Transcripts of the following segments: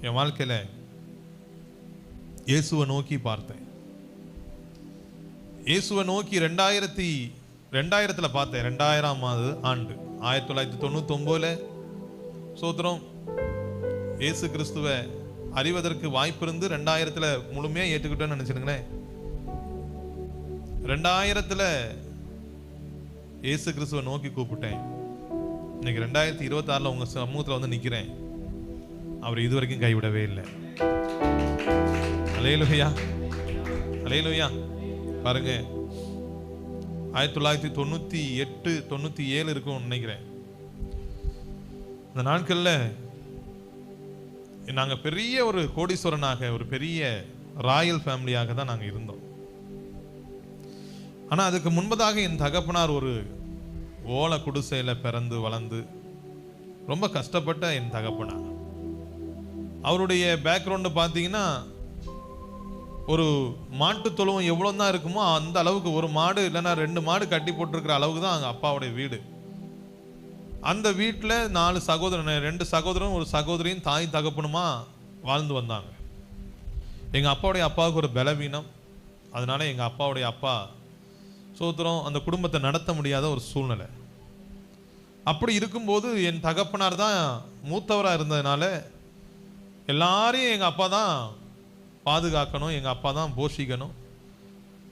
என் வாழ்க்கையில் இயேசுவை நோக்கி பார்த்தேன். இயேசுவை நோக்கி 2000 பார்த்தேன். 2000ஆம் ஆண்டு 1999 சோத்திரம் இயேசு கிறிஸ்துவை அறிவதற்கு வாய்ப்பு இருந்து 2000 முழுமையாக ஏற்றுக்கிட்டோன்னு நினைச்சிருங்களேன். 2000 இயேசு கிறிஸ்துவை நோக்கி கூப்பிட்டேன். இன்னைக்கு 2026 உங்க சமூகத்தில் வந்து நிற்கிறேன். அவர் இதுவரைக்கும் கைவிடவே இல்லை. அல்லேலூயா, அல்லேலூயா. பாருங்க, 1998 97 இருக்கும் நினைக்கிறேன். அந்த நாட்களில் நாங்கள் பெரிய ஒரு கோடீஸ்வரனாக, ஒரு பெரிய ராயல் ஃபேமிலியாக தான் நாங்கள் இருந்தோம். ஆனால் அதுக்கு முன்பதாக என் தகப்பனார் ஒரு ஓலை குடிசையில் பிறந்து வளர்ந்து ரொம்ப கஷ்டப்பட்ட என் தகப்பனார். அவருடைய பேக்ரவுண்டு பார்த்தீங்கன்னா, ஒரு மாட்டு தொழுவம் எவ்வளோ தான் இருக்குமோ அந்த அளவுக்கு, ஒரு மாடு இல்லைன்னா 2 மாடு கட்டி போட்டிருக்கிற அளவுக்கு தான் அங்கே அப்பாவுடைய வீடு. அந்த வீட்டில் 4 சகோதரன், 2 சகோதரன் ஒரு சகோதரியும் தாய் தகப்பனுமா வாழ்ந்து வந்தாங்க. எங்கள் அப்பாவுக்கு ஒரு பலவீனம். அதனால எங்கள் அப்பாவுடைய அப்பா சோத்திரம் அந்த குடும்பத்தை நடத்த முடியாத ஒரு சூழ்நிலை. அப்படி இருக்கும்போது என் தகப்பனார் தான் மூத்தவராக இருந்ததுனால எல்லாரையும் எங்கள் அப்பா தான் பாதுகாக்கணும், எங்கள் அப்பா தான் போஷிக்கணும்.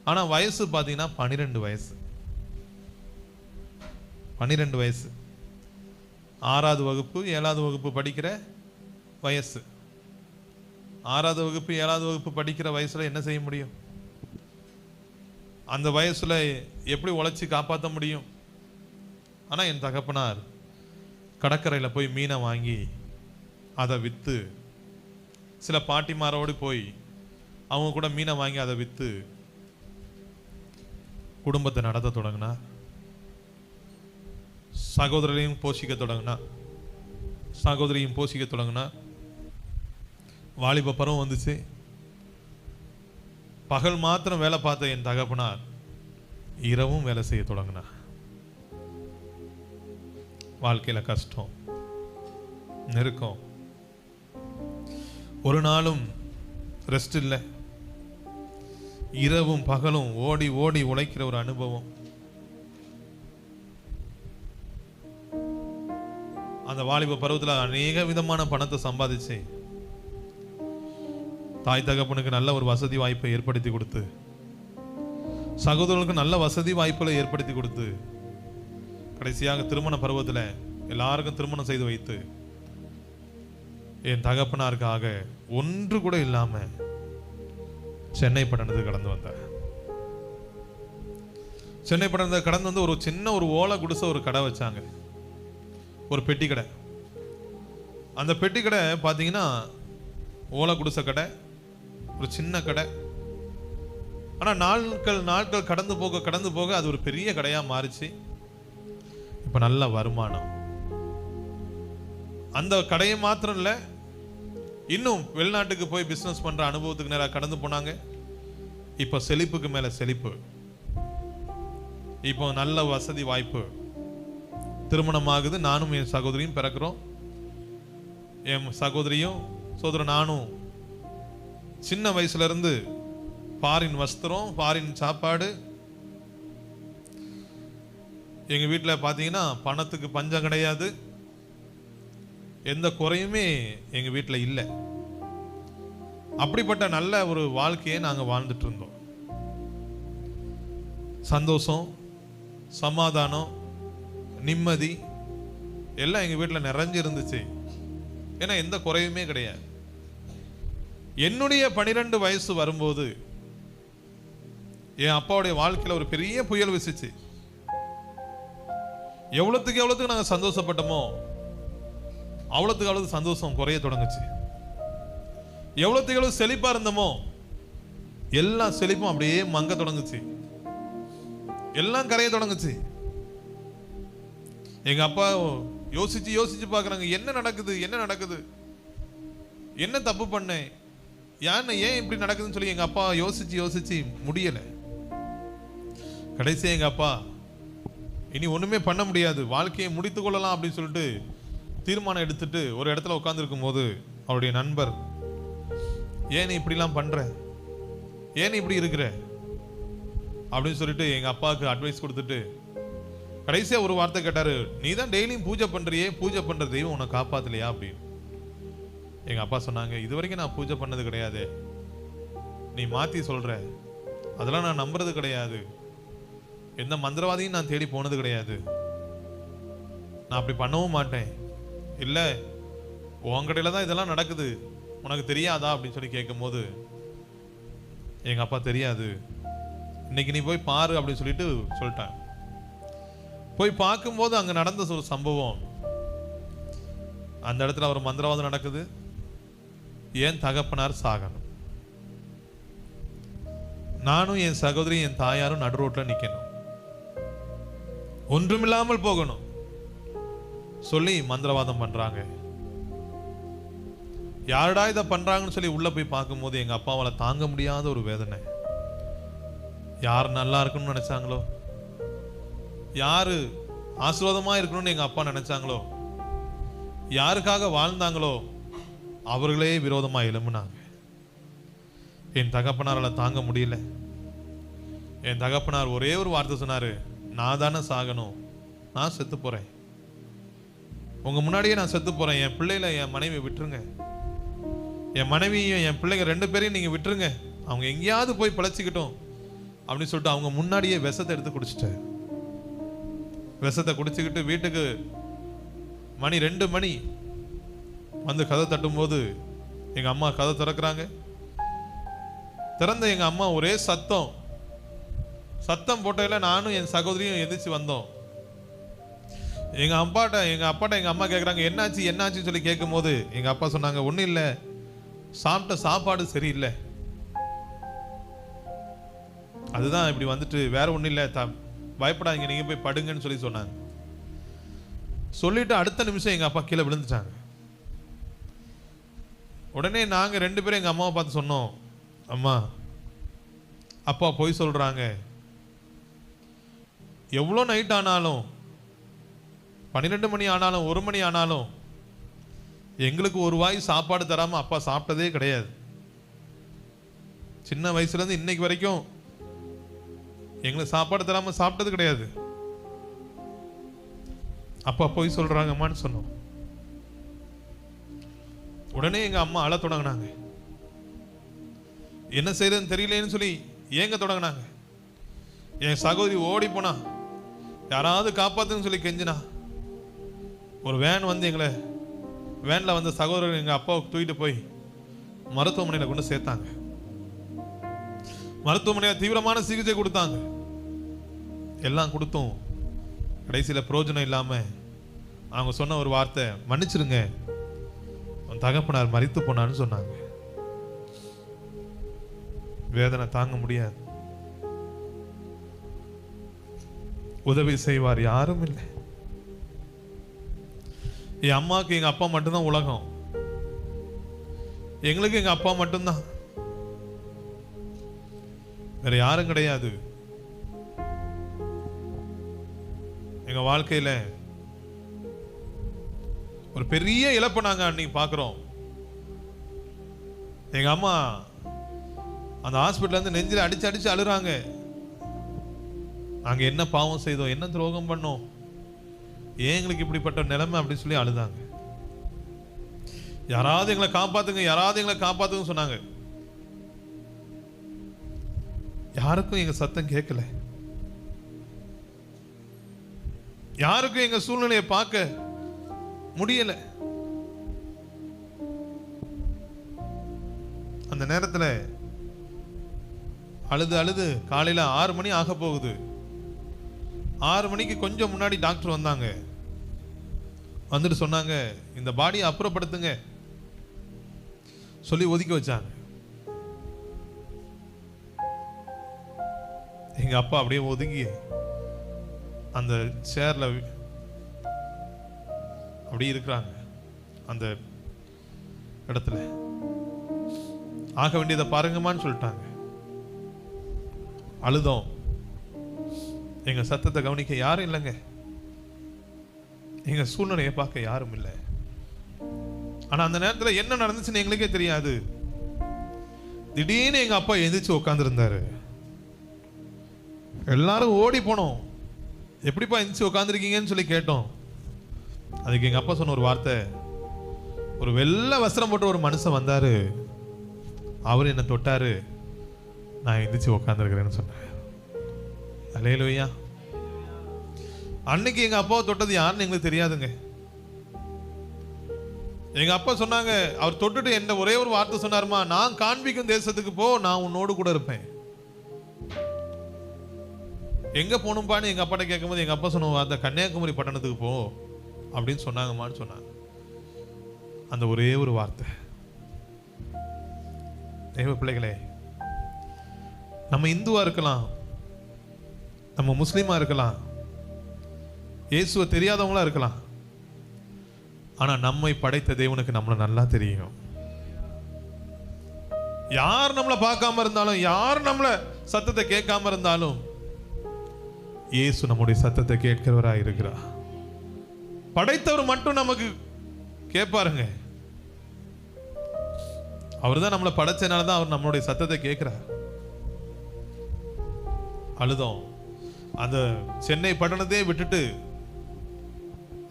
ஆனால் வயசு பார்த்தீங்கன்னா 12 வயசு. 12 வயசு, 6வது வகுப்பு 7வது வகுப்பு படிக்கிற வயசு. 6வது வகுப்பு 7வது வகுப்பு படிக்கிற வயசில் என்ன செய்ய முடியும்? அந்த வயசில் எப்படி உழைச்சி காப்பாற்ற முடியும்? ஆனால் என் தகப்பனார் கடற்கரையில் போய் மீனை வாங்கி அதை விற்று, சில பாட்டிமாரோடு போய் அவங்க கூட மீனை வாங்கி அதை விற்று குடும்பத்தை நடத்த தொடங்கினார். சகோதரரையும் போஷிக்க தொடங்கினார், சகோதரியும் போஷிக்க தொடங்கினார். வாலிப பருவம் வந்துச்சு. பகல் மாத்திரம் வேலை பார்த்த என் தகப்பனார் இரவும் வேலை செய்ய தொடங்கினார். வாழ்க்கையில கஷ்டம், நெருக்கம், ஒரு நாளும் ரெஸ்ட் இல்லை. இரவும் பகலும் ஓடி ஓடி உழைக்கிற ஒரு அனுபவம். அந்த வாலிப பருவத்தில் அநேக விதமான பணத்தை சம்பாதிச்சு தாய் தகப்பனுக்கு நல்ல ஒரு வசதி வாய்ப்பை ஏற்படுத்தி கொடுத்து, சகோதரர்களுக்கு நல்ல வசதி வாய்ப்புகளை ஏற்படுத்தி கொடுத்து, கடைசியாக திருமண பருவத்தில் எல்லாருக்கும் திருமணம் செய்து வைத்து என் தகப்பனாருக்காக ஒன்று கூட இல்லாம சென்னை பட்டணத்துக்கு கடந்து வந்தார். சென்னை பட்டணத்தை கடந்து வந்து ஒரு சின்ன ஒரு ஓலை குடிசை ஒரு கடை வச்சாங்க, ஒரு பெட்டி கடை. அந்த பெட்டி கடை பார்த்தீங்கன்னா ஓலை குடிசை கடை, ஒரு சின்ன கடை. ஆனால் நாட்கள் கடந்து போக அது ஒரு பெரிய கடையாக மாறிச்சு. இப்போ நல்ல வருமானம். அந்த கடையை மாத்திரம் இல்லை, இன்னும் வெளிநாட்டுக்கு போய் பிஸ்னஸ் பண்ணுற அனுபவத்துக்கு நேராக கடந்து போனாங்க. இப்போ செழிப்புக்கு மேலே செழிப்பு, இப்போ நல்ல வசதி வாய்ப்பு. திருமணம் ஆகுது, நானும் என் சகோதரியும் பிறக்கிறோம். என் சகோதரியும் சகோதரன் நானும் சின்ன வயசுல இருந்து ஃபாரின் வஸ்திரம், ஃபாரின் சாப்பாடு. எங்க வீட்டில் பார்த்தீங்கன்னா பணத்துக்கு பஞ்சம் கிடையாது, எந்த குறையுமே எங்க வீட்டில் இல்லை. அப்படிப்பட்ட நல்ல ஒரு வாழ்க்கையை நாங்கள் வாழ்ந்துட்டு இருந்தோம். சந்தோஷம், சமாதானம், நிம்மதி எல்லாம் எங்க வீட்டில் நிறைஞ்சு இருந்துச்சு. ஏன்னா எந்த குறையுமே கிடையாது. என்னுடைய 12 வயசு வரும்போது என் அப்பாவுடைய வாழ்க்கையில் ஒரு பெரிய புயல் வீசிச்சு. எவ்வளவுக்கு நாங்கள் சந்தோஷப்பட்டோமோ அவ்வளவுக்கு சந்தோஷம் குறைய தொடங்குச்சு. எவ்வளவு செழிப்பா இருந்தோமோ எல்லா செழிப்பும் அப்படியே மங்க தொடங்குச்சு, எல்லாம் கரைய தொடங்குச்சு. எங்க அப்பா யோசிச்சு பார்க்கறாங்க, என்ன நடக்குது, என்ன தப்பு பண்ணேன், ஏன் இப்படி நடக்குதுன்னு சொல்லி எங்க அப்பா யோசிச்சு முடியல. கடைசி எங்க அப்பா இனி ஒண்ணுமே பண்ண முடியாது, வாழ்க்கையை முடித்து கொள்ளலாம் அப்படின்னு சொல்லிட்டு தீர்மானம் எடுத்துட்டு ஒரு இடத்துல உட்கார்ந்து இருக்கும் போது அவருடைய நண்பர், ஏன் நீ இப்படிலாம் பண்ற, ஏன் நீ இப்படி இருக்கிற அப்படின்னு சொல்லிட்டு எங்க அப்பாவுக்கு அட்வைஸ் கொடுத்துட்டு கடைசியா ஒரு வார்த்தை கேட்டாரு, நீ தான் டெய்லியும் பூஜை பண்றியே, பூஜை பண்ற தெய்வம் உன்னை காப்பாத்தலையா அப்படின்னு. எங்க அப்பா சொன்னாங்க, இது வரைக்கும் நான் பூஜை பண்ணது கிடையாது, நீ மாத்தி சொல்ற, அதெல்லாம் நான் நம்புறது கிடையாது, எந்த மந்திரவாதியும் நான் தேடி போனது கிடையாது, நான் அப்படி பண்ணவும் மாட்டேன், இல்ல உங்கடையில தான் இதெல்லாம் நடக்குது, உனக்கு தெரியாதா அப்படின்னு சொல்லி கேட்கும் போது எங்க அப்பா தெரியாது, இன்னைக்கு நீ போய் பாரு அப்படின்னு சொல்லிட்டு சொல்லிட்டாங்க. போய் பார்க்கும்போது அங்க நடந்த ஒரு சம்பவம், அந்த இடத்துல ஒரு மந்திரவாதம் நடக்குது, என் தகப்பனார் சாகணும், நானும் என் சகோதரி என் தாயாரும் நடு ரோட்ல நிக்கணும், ஒன்றுமில்லாமல் போகணும் சொல்லி மந்திரவாதம் பண்றாங்க. யாருடா இதை பண்றாங்கன்னு சொல்லி உள்ள போய் பார்க்கும்போது எங்க அப்பாவால தாங்க முடியாத ஒரு வேதனை. யார் நல்லா இருக்கணும்னு நினைச்சாங்களோ, யாரு ஆசீர்வாதமா இருக்கணும்னு எங்க அப்பா நினைச்சாங்களோ, யாருக்காக வாழ்ந்தாங்களோ அவர்களே விரோதமா எழும்புனாங்க. என் தகப்பனாரால தாங்க முடியல. என் தகப்பனார் ஒரே ஒரு வார்த்தை சொன்னாரு, நான் தானே சாகணும், நான் செத்து போறேன், உங்க முன்னாடியே நான் செத்து போறேன், என் பிள்ளைகளை என் மனைவி விட்டுருங்க, என் மனைவியும் என் பிள்ளைங்க 2 பேரையும் நீங்க விட்டுருங்க, அவங்க எங்கேயாவது போய் பிழைச்சிக்கிட்டோம் அப்படின்னு சொல்லிட்டு அவங்க முன்னாடியே விஷத்தை எடுத்து குடிச்சிட்டாரு. விஷத்தை குடிச்சுக்கிட்டு வீட்டுக்கு மணி 2 மணி வந்து கதை தட்டும் போது எங்க அம்மா கதை திறக்கிறாங்க. திறந்த எங்க அம்மா ஒரே சத்தம் போட்டையில நானும் என் சகோதரியும் எதிர்த்து வந்தோம். எங்க அப்பாட்ட எங்க அம்மா கேட்குறாங்க, என்னாச்சுன்னு சொல்லி கேட்கும் போது எங்க அப்பா சொன்னாங்க, ஒன்றும் இல்லை, சாப்பிட்ட சாப்பாடு சரியில்லை, அதுதான் இப்படி வந்துட்டு, வேற ஒன்றும் இல்லை, பயப்படாதீங்க, நீங்க போய் படுங்கன்னு சொல்லி சொன்னாங்க. சொல்லிட்டு அடுத்த நிமிஷம் எங்க அப்பா கீழே விழுந்துட்டாங்க. உடனே நாங்க 2 பேரும் எங்க அம்மாவை பார்த்து சொன்னோம், அம்மா அப்பா போய் சொல்றாங்க, எவ்வளோ நைட் ஆனாலும் 12 மணி ஆனாலும் 1 மணி ஆனாலும் எங்களுக்கு ஒரு வாய் சாப்பாடு தராம அப்பா சாப்பிட்டதே கிடையாது. சின்ன வயசுல இருந்து இன்னைக்கு வரைக்கும் எங்களுக்கு சாப்பாடு தராம சாப்பிட்டது கிடையாது. அப்பா போய் சொல்றாங்கம்மான்னு சொன்னோம். உடனே எங்க அம்மா அழ தொடங்கினாங்க. என்ன செய்யறதுன்னு தெரியலேன்னு சொல்லி ஏங்க தொடங்கினாங்க. என் சகோதரி ஓடி போனா, யாராவது காப்பாத்துன்னு சொல்லி கெஞ்சினா, ஒரு வேன் வந்து எங்களை வேன்ல வந்த சகோதரர் எங்க அப்பாவுக்கு தூக்கிட்டு போய் மருத்துவமனையில கொண்டு சேர்த்தாங்க. மருத்துவமனையில தீவிரமான சிகிச்சை கொடுத்தாங்க. எல்லாம் கொடுத்தும் கடைசியில பிரயோஜனம் இல்லாம அவங்க சொன்ன ஒரு வார்த்தை, மன்னிச்சிருங்க, உன் தகப்பனார் மரித்து போனான்னு சொன்னாங்க. வேதனை தாங்க முடியாது. உதவி செய்வார் யாரும் இல்லை. என் அம்மாவுக்கு எங்க அப்பா மட்டும்தான் உலகம், எங்களுக்கு எங்க அப்பா மட்டும்தான், வேற யாரும் கிடையாது. எங்க வாழ்க்கையில ஒரு பெரிய இழப்பை நாங்க அன்னைக்கு பாக்குறோம். எங்க அம்மா அந்த ஹாஸ்பிட்டல்ல இருந்து நெஞ்சில அடிச்சு அழுறாங்க. நாங்க என்ன பாவம் செய்தோம், என்ன துரோகம் பண்ணோம், ஏன் எங்களுக்கு இப்படிப்பட்ட நிலைமை அப்படின்னு சொல்லி அழுதாங்க. யாராவது எங்களை காப்பாத்துங்க, யாராவது எங்களை காப்பாத்துங்க சொன்னாங்க. யாருக்கும் எங்க சத்தம் கேட்கல. யாருக்கும் எங்க சூழ்நிலையை பார்க்க முடியல. அந்த நேரத்தில் அழுது காலையில 6 மணி ஆக போகுது. 6 மணிக்கு கொஞ்சம் முன்னாடி டாக்டர் வந்தாங்க. வந்துட்டு சொன்னாங்க, இந்த பாடியை அப்புறப்படுத்துங்க சொல்லி ஒதுக்கி வச்சாங்க. எங்க அப்பா அப்படியே ஒதுங்கி அந்த சேர்ல அப்படியே இருக்கிறாங்க. அந்த இடத்துல ஆக வேண்டியதை பாருங்கம்மான்னு சொல்லிட்டாங்க. அழுதோம். எங்க சத்தத்தை கவனிக்க யாரும் இல்லைங்க. எங்க சூழ்நிலையை பார்க்க யாரும் இல்லை. ஆனா அந்த நேரத்துல என்ன நடந்துச்சுன்னு எங்களுக்கே தெரியாது. திடீர்னு எங்க அப்பா எந்திரிச்சு உட்காந்துருந்தாரு. எல்லாரும் ஓடி போனோம். எப்படிப்பா எந்திரிச்சு உட்காந்துருக்கீங்கன்னு சொல்லி கேட்டோம். அதுக்கு எங்க அப்பா சொன்ன ஒரு வார்த்தை, ஒரு வெள்ளை வஸ்திரம் போட்டு ஒரு மனுஷன் வந்தாரு, அவரு என்ன தொட்டாரு, நான் எந்திரிச்சு உட்காந்துருக்கிறேன்னு சொன்னேன். அல்லேலூயா. அன்னைக்கு எங்க அப்பாவை தொட்டது யாருன்னு எங்களுக்கு தெரியாதுங்க. எங்க அப்பா சொன்னாங்க, அவர் தொட்டுட்டு என்ன ஒரே ஒரு வார்த்தை சொன்னாருமா, நான் காண்பிக்கும் தேசத்துக்கு போ, நான் உன்னோடு கூட இருப்பேன். எங்க போகணும்பான்னு எங்க அப்பாட்ட கேட்கும்போது எங்க அப்பா சொன்ன வார்த்தை, கன்னியாகுமரி பட்டணத்துக்கு போ அப்படின்னு சொன்னாங்கம்மான்னு சொன்னாங்க. அந்த ஒரே ஒரு வார்த்தை. தேவ பிள்ளைகளே, நம்ம இந்துவா இருக்கலாம், நம்ம முஸ்லீமா இருக்கலாம், இயேசுவை தெரியாதவங்களா இருக்கலாம், ஆனா நம்மை படைத்த தேவனுக்கு நம்மளை நல்லா தெரியும். யார் நம்மளை பார்க்காம இருந்தாலும், யார் நம்மளை சத்தத்தை கேட்காம இருந்தாலும், இயேசு நம்முடைய சத்தத்தை கேட்கிறவராக இருக்கிறார். படைத்தவர் மட்டும் நமக்கு கேட்பாருங்க. அவர் தான் நம்மளை படைச்சனால தான் அவர் நம்மளுடைய சத்தத்தை கேட்கிறார். அழுதோம். அந்த சென்னை பட்டணத்தையே விட்டுட்டு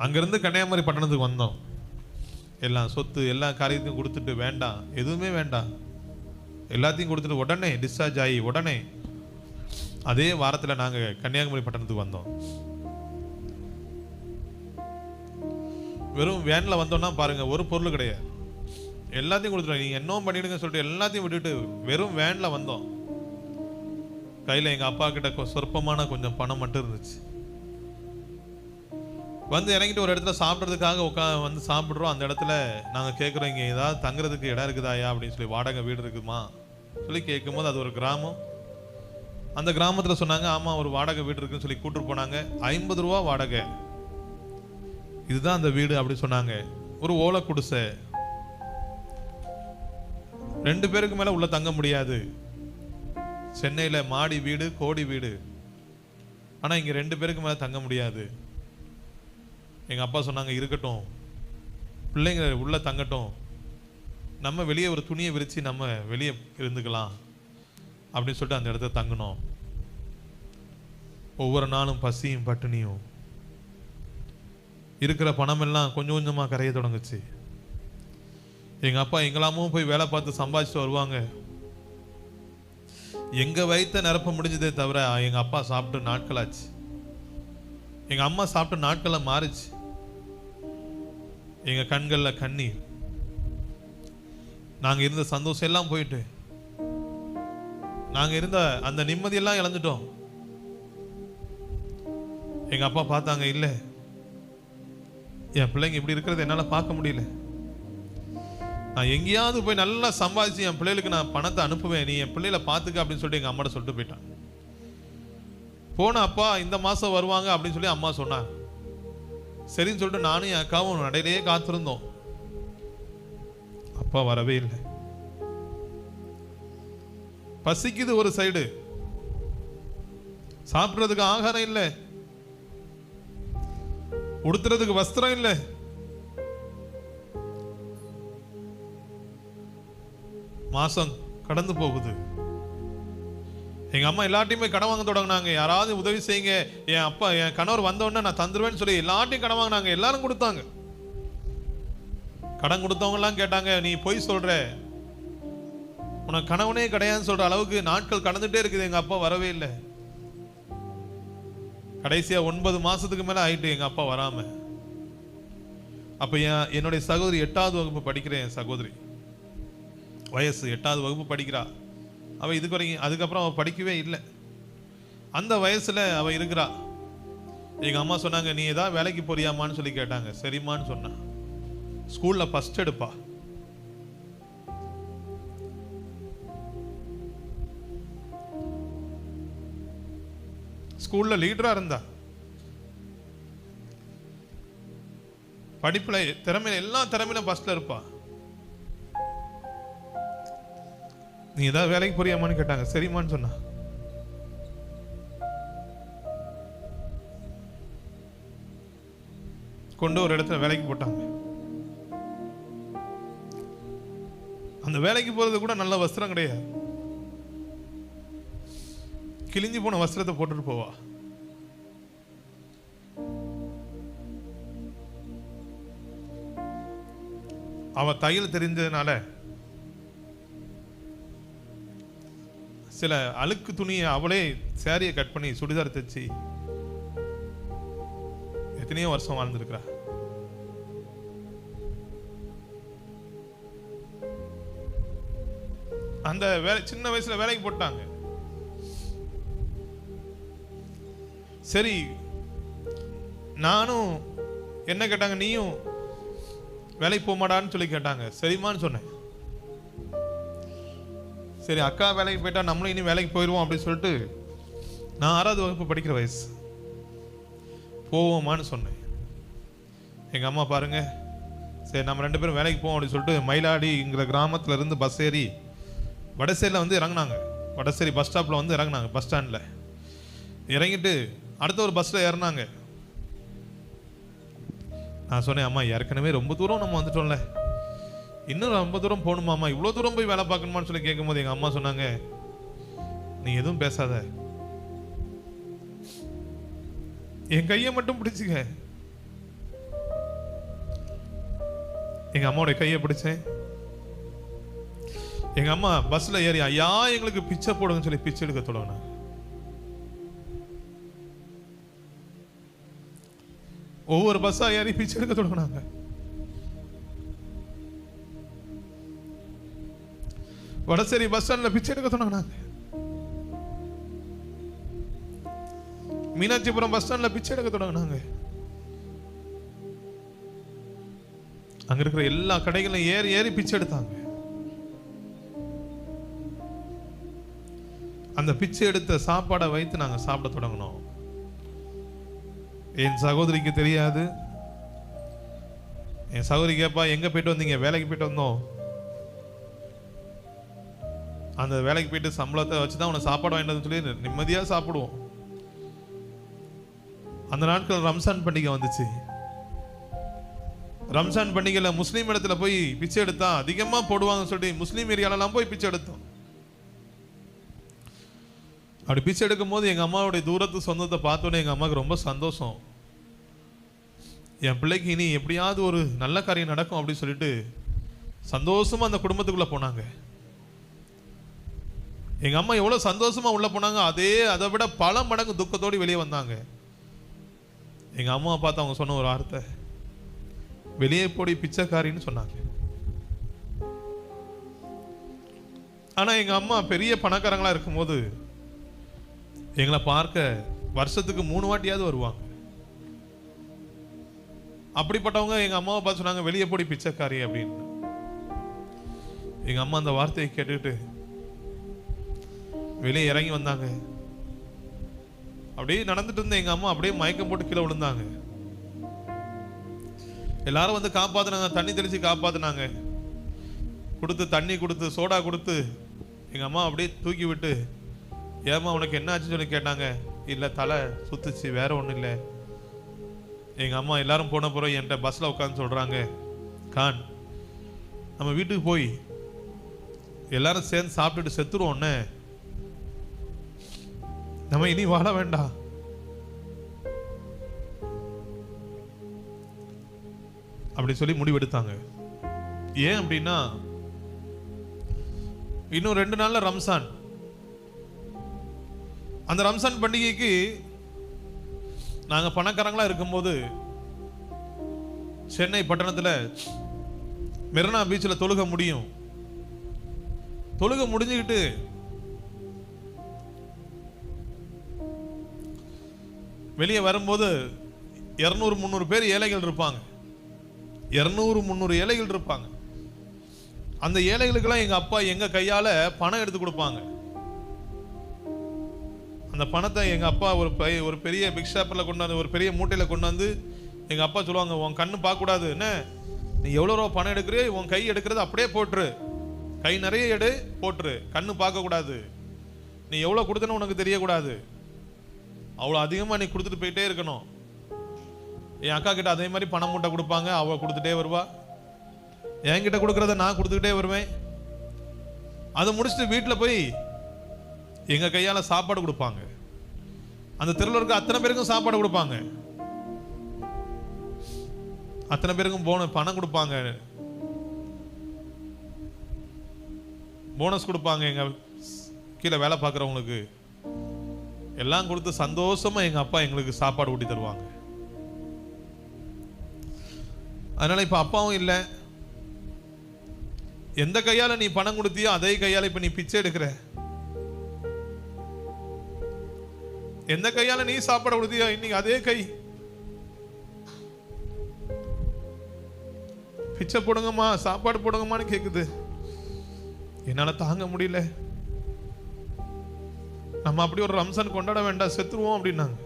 அங்கிருந்து கன்னியாகுமரி பட்டணத்துக்கு வந்தோம். எல்லாம் சொத்து எல்லா காரியத்தையும் கொடுத்துட்டு, வேண்டாம் எதுவுமே வேண்டாம், எல்லாத்தையும் கொடுத்துட்டு உடனே டிஸ்சார்ஜ் ஆகி உடனே அதே வாரத்தில் நாங்கள் கன்னியாகுமரி பட்டணத்துக்கு வந்தோம். வெறும் வேனில் வந்தோம்னா பாருங்க, ஒரு பொருள் கிடையாது, எல்லாத்தையும் கொடுத்துருவோம், நீங்கள் என்னவும் பண்ணிடுங்க சொல்லிட்டு எல்லாத்தையும் விட்டுட்டு வெறும் வேனில் வந்தோம். கையில் எங்கள் அப்பா கிட்ட சொற்பமான கொஞ்சம் பணம் மட்டும் இருந்துச்சு. வந்து இறங்கிட்டு ஒரு இடத்துல சாப்பிட்றதுக்காக வந்து சாப்பிட்றோம். அந்த இடத்துல நாங்கள் கேட்குறோம், இங்கே ஏதாவது தங்குறதுக்கு இடம் இருக்குதாயா அப்படின்னு சொல்லி, வாடகை வீடு இருக்குமா சொல்லி கேட்கும்போது, அது ஒரு கிராமம். அந்த கிராமத்தில் சொன்னாங்க, ஆமாம் ஒரு வாடகை வீடு இருக்குன்னு சொல்லி கூப்பிட்டு போனாங்க. 50 ரூபா வாடகை, இதுதான் அந்த வீடு அப்படி சொன்னாங்க. ஒரு ஓலை குடிசை, 2 பேருக்கு மேலே உள்ள தங்க முடியாது. சென்னையில் மாடி வீடு, கோடி வீடு, ஆனால் இங்கே 2 பேருக்கு மேலே தங்க முடியாது. எங்கள் அப்பா சொன்னாங்க, இருக்கட்டும் பிள்ளைங்க உள்ள தங்கட்டும், நம்ம வெளியே ஒரு துணியை விரித்து நம்ம வெளியே இருந்துக்கலாம் அப்படின்னு சொல்லிட்டு அந்த இடத்துல தங்கினோம். ஒவ்வொரு நாளும் பசியும் பட்டினியும், இருக்கிற பணமெல்லாம் கொஞ்சம் கொஞ்சமாக கரைய தொடங்குச்சு. எங்கள் அப்பா எங்களாமும் போய் வேலை பார்த்து சம்பாதிச்சுட்டு வருவாங்க. எங்கள் வயிற்ற நிரப்ப முடிஞ்சதே தவிர எங்கள் அப்பா சாப்பிட்டு நாட்களாச்சு, எங்கள் அம்மா சாப்பிட்டு நாட்களை மாறிச்சு. எங்கள் கண்களில் கண்ணீர், நாங்கள் இருந்த சந்தோஷம் எல்லாம் போயிட்டு, நாங்கள் இருந்த அந்த நிம்மதியெல்லாம் இழந்துட்டோம். எங்கள் அப்பா பார்த்தாங்க, இல்லை என் பிள்ளைங்க இப்படி இருக்கிறத என்னால் பார்க்க முடியல, நான் எங்கேயாவது போய் நல்லா சம்பாதிச்சு என் பிள்ளைகளுக்கு நான் பணத்தை அனுப்புவேன், நீ என் பிள்ளைகளை பார்த்துக்க அப்படின்னு சொல்லிட்டு எங்கள் அம்மாட்ட சொல்லிட்டு போயிட்டான். போன அப்பா இந்த மாதம் வருவாங்க அப்படின்னு சொல்லி அம்மா சொன்னாங்க. சரின்னு சொல்லிட்டு நானும் என் அக்காவும் நடையிலேயே காத்திருந்தோம். அப்பா வரவே இல்லை. பசிக்குது ஒரு சைடு, சாப்பிட்றதுக்கு ஆகாரம் இல்லை, உடுத்துறதுக்கு வஸ்திரம் இல்லை. மாசம் கடந்து போகுது. எங்க அம்மா எல்லாத்தையுமே கடன் வாங்க தொடங்கினாங்க. யாராவது உதவி செய்யுங்க, என் அப்பா என் கணவர் வந்தோடனே நான் தந்துருவேன்னு சொல்லி எல்லாத்தையும் கடன் வாங்கினாங்க. எல்லாரும் கொடுத்தாங்க. கடன் கொடுத்தவங்க எல்லாம் கேட்டாங்க, நீ பொய் சொல்ற, உனக்கு கணவனே கிடையாதுன்னு சொல்ற அளவுக்கு நாட்கள் கடந்துட்டே இருக்குது. எங்க அப்பா வரவே இல்லை. கடைசியா 9 மாசத்துக்கு மேல ஆயிட்டு எங்க அப்பா வராம. அப்ப என்னுடைய சகோதரி 8வது வகுப்பு படிக்கிற என் சகோதரி, வயசு 8வது வகுப்பு படிக்கிறா. அவ இதுக்கு வரைக்கும் அதுக்கப்புறம் அவ படிக்கவே இல்லை. அந்த வயசுல அவ இருக்கிறா. எங்க அம்மா சொன்னாங்க, நீ ஏதாவது வேலைக்கு போறியாமான்னு சொல்லி கேட்டாங்க. சரிம்மான்னு சொன்னா. ஸ்கூல்ல ஃபர்ஸ்ட் எடுப்பா. ஸ்கூல்ல லீடரா இருந்தா. படிப்புல திறமையில எல்லா திறமையிலும் ஃபர்ஸ்ட்ல இருப்பா. நீ ஏதாவது வேலைக்கு போறியாமான்னு கேட்டாங்க. சரிம்மான்னு சொன்னா. கொண்டு ஒரு இடத்துல வேலைக்கு போட்டாங்க. அந்த வேலைக்கு போறது கூட நல்ல வஸ்திரம் கிடையாது, கிழிஞ்சு போன வஸ்திரத்தை போட்டுட்டு போவா. அவ தையல் தெரிஞ்சதுனால சில அழுக்கு துணியை அவளே சேரியை கட் பண்ணி சுடிதார் தைச்சு எத்தனையோ வருஷம் வாழ்ந்திருக்கிறா. அந்த வேலை சின்ன வயசுல வேலைக்கு போட்டாங்க. சரி, நானும் என்ன கேட்டாங்க, நீயும் வேலைக்கு போக மாட்டான்னு சொல்லி கேட்டாங்க. சரிம்மான்னு சொன்னேன். சரி, அக்கா வேலைக்கு போயிட்டா நம்மளும் இனி வேலைக்கு போயிடுவோம் அப்படின்னு சொல்லிட்டு நான் 6வது வகுப்பு படிக்கிற வயசு, போவோமான்னு சொன்னேன். எங்கள் அம்மா பாருங்க, சரி நம்ம 2 பேரும் வேலைக்கு போவோம் அப்படின்னு சொல்லிட்டு மயிலாடிங்கிற கிராமத்தில் இருந்து பஸ் ஏறி வடசேரியில் வந்து இறங்கினாங்க. வடசேரி பஸ் ஸ்டாப்பில் வந்து இறங்கினாங்க. பஸ் ஸ்டாண்டில் இறங்கிட்டு அடுத்த ஒரு பஸ்ஸில் ஏறினாங்க. நான் சொன்னேன், அம்மா ஏற்கனவே ரொம்ப தூரம் நம்ம வந்துட்டோம்ல, இன்னும் ரொம்ப தூரம் போகணுமாம்மா, இவ்வளோ தூரம் போய் வேலை பார்க்கணுமான்னு சொல்லி கேட்கும்போது எங்கள் அம்மா சொன்னாங்க, நீ எதுவும் பேசாத, என் கையை மட்டும் பிடிச்சிக்க. எங்க அம்மாவுடைய கையை பிடிச்சேன். எங்க அம்மா பஸ்ல ஏறி, ஐயா எங்களுக்கு பிச்சை போடுங்கன்னு சொல்லி பிச்சை எடுக்க தொடங்கினாங்க. ஒவ்வொரு பஸ்ஸா ஏறி பிச்சை எடுக்க தொடங்கினாங்க. வடசேரி பஸ் ஸ்டாண்ட்ல பிச்சை எடுக்க தொடங்கினாங்க. மீனாட்சிபுரம் பஸ் ஸ்டாண்ட்ல பிச்சை எடுக்க தொடங்கினாங்க. அங்க இருக்கிற எல்லா கடைகளும் ஏறி ஏறி பிச்சை எடுத்தாங்க. அந்த பிச்சை எடுத்த சாப்பாடை வைத்து நாங்க சாப்பிட தொடங்கினோம். என் சகோதரிக்கு தெரியாது. என் சகோதரி கேப்பா, எங்க போயிட்டு வந்தீங்க? வேலைக்கு போயிட்டு வந்தோம். அந்த வேலைக்கு போயிட்டு சம்பளத்தை வச்சுதான் உன சாப்பாடு வாங்கிட்டு சொல்லி நிம்மதியா சாப்பிடுவோம். அந்த நாட்கள் ரம்சான் பண்டிகை வந்துச்சு. ரம்சான் பண்டிகையில முஸ்லீம் இடத்துல போய் பிச்சை எடுத்தா அதிகமா போடுவாங்கன்னு சொல்லி முஸ்லீம் ஏரியாலெல்லாம் போய் பிச்சை எடுத்தோம். அப்படி பிச்சை எடுக்கும் போது எங்க அம்மாவுடைய தூரத்து சொந்தத்தை பார்த்தோன்னே எங்க அம்மாவுக்கு ரொம்ப சந்தோஷம். என் பிள்ளைக்கு இனி எப்படியாவது ஒரு நல்ல காரியம் நடக்கும் அப்படின்னு சொல்லிட்டு சந்தோஷமா அந்த குடும்பத்துக்குள்ள போனாங்க. எங்க அம்மா எவ்வளவு சந்தோஷமா உள்ள போனாங்க, அதை விட பல மடங்கு துக்கத்தோடு வெளியே வந்தாங்க. எங்க அம்மாவை பார்த்து அவங்க சொன்ன ஒரு வார்த்தை, வெளியே போடி பிச்சைக்காரின்னு சொன்னாங்க. ஆனா எங்க அம்மா பெரிய பணக்காரங்களா இருக்கும்போது எங்களை பார்க்க வருஷத்துக்கு 3 வாட்டியாவது வருவாங்க. அப்படிப்பட்டவங்க எங்க அம்மாவை பார்த்து சொன்னாங்க, வெளியே போடி பிச்சைக்காரி அப்படின்னு. எங்க அம்மா அந்த வார்த்தையை கேட்டுட்டு வெளியே இறங்கி வந்தாங்க. அப்படியே நடந்துட்டு இருந்த எங்க அம்மா அப்படியே மயக்கம் போட்டு கீழே விழுந்தாங்க. எல்லாரும் வந்து காப்பாத்தினாங்க, தண்ணி தெளிச்சு காப்பாத்தினாங்க. கொடுத்து தண்ணி கொடுத்து சோடா கொடுத்து எங்க அம்மா அப்படியே தூக்கி விட்டு, ஏமா உனக்கு என்ன ஆச்சுன்னு சொல்லி கேட்டாங்க. இல்லை, தலை சுத்துச்சு, வேற ஒன்றும் இல்லை. எங்க அம்மா எல்லாரும் போன பிறகு என்கிட்ட பஸ்ல உட்காந்து சொல்றாங்க, கான் நம்ம வீட்டுக்கு போய் எல்லாரும் சேர்ந்து சாப்பிட்டுட்டு செத்துருவோன்னு, நம்ம இனி வாழ வேண்டாம். அப்படி சொல்லி முடிவெடுத்தாங்க. ஏன் அப்படின்னா, இன்னும் 2 நாள்ல ரம்சான். அந்த ரம்சான் பண்டிகைக்கு நாங்க பணக்காரங்களா இருக்கும்போது சென்னை பட்டணத்துல மெரினா பீச்சில் தொழுக முடியும். தொழுக முடிஞ்சுக்கிட்டு வெளியே வரும்போது 200-300 பேர் ஏழைகள் இருப்பாங்க. 200-300 ஏழைகள் இருப்பாங்க. அந்த ஏழைகளுக்கெல்லாம் எங்க அப்பா எங்க கையால பணம் எடுத்து கொடுப்பாங்க. அந்த பணத்தை எங்க அப்பா ஒரு பெரிய பிக் ஷாப்பில் கொண்டு வந்து, ஒரு பெரிய மூட்டையில கொண்டு வந்து எங்க அப்பா சொல்லுவாங்க, உன் கண்ணு பார்க்க கூடாது, என்ன நீ எவ்வளோ ரூபா பணம் எடுக்கிறே, உன் கை எடுக்கிறது அப்படியே போட்டுரு, கை நிறைய எடு போட்டுரு, கண்ணு பார்க்க கூடாது, நீ எவ்வளோ கொடுத்தனு உனக்கு தெரியக்கூடாது, அவ்வளோ அதிகமாக நீ கொடுத்துட்டு போயிட்டே இருக்கணும். என் அக்கா கிட்ட அதே மாதிரி பணம் மூட்டை கொடுப்பாங்க, அவள் கொடுத்துட்டே வருவா. என்கிட்ட கொடுக்கறத நான் கொடுத்துக்கிட்டே வருவேன். அதை முடிச்சுட்டு வீட்டில் போய் எங்க கையால சாப்பாடு கொடுப்பாங்க. அந்த தெருவில் இருக்க அத்தனை பேருக்கும் சாப்பாடு கொடுப்பாங்க, அத்தனை பேருக்கும் பணம் கொடுப்பாங்க, போனஸ் கொடுப்பாங்க. எங்க கீழே வேலை பார்க்குறவங்களுக்கு எல்லாம் கொடுத்து சந்தோஷமா எங்க அப்பா எங்களுக்கு சாப்பாடு ஊட்டி தருவாங்க. அதனால இப்ப அப்பாவும் இல்லை. எந்த கையால நீ பணம் கொடுத்தியோ அதே கையால இப்ப நீ பிச்சை எடுக்கிற. எந்த கையால நீ சாப்பாடு கொடுத்தியோ இன்னைக்கு அதே கை பிச்சை போடுங்கம்மா, சாப்பாடு போடுங்கம்மான்னு கேக்குது. என்னால தாங்க முடியல. நம்ம அப்படி ஒரு ரம்சான் கொண்டாட வேண்டாம், செத்துருவோம் அப்படின்னாங்க.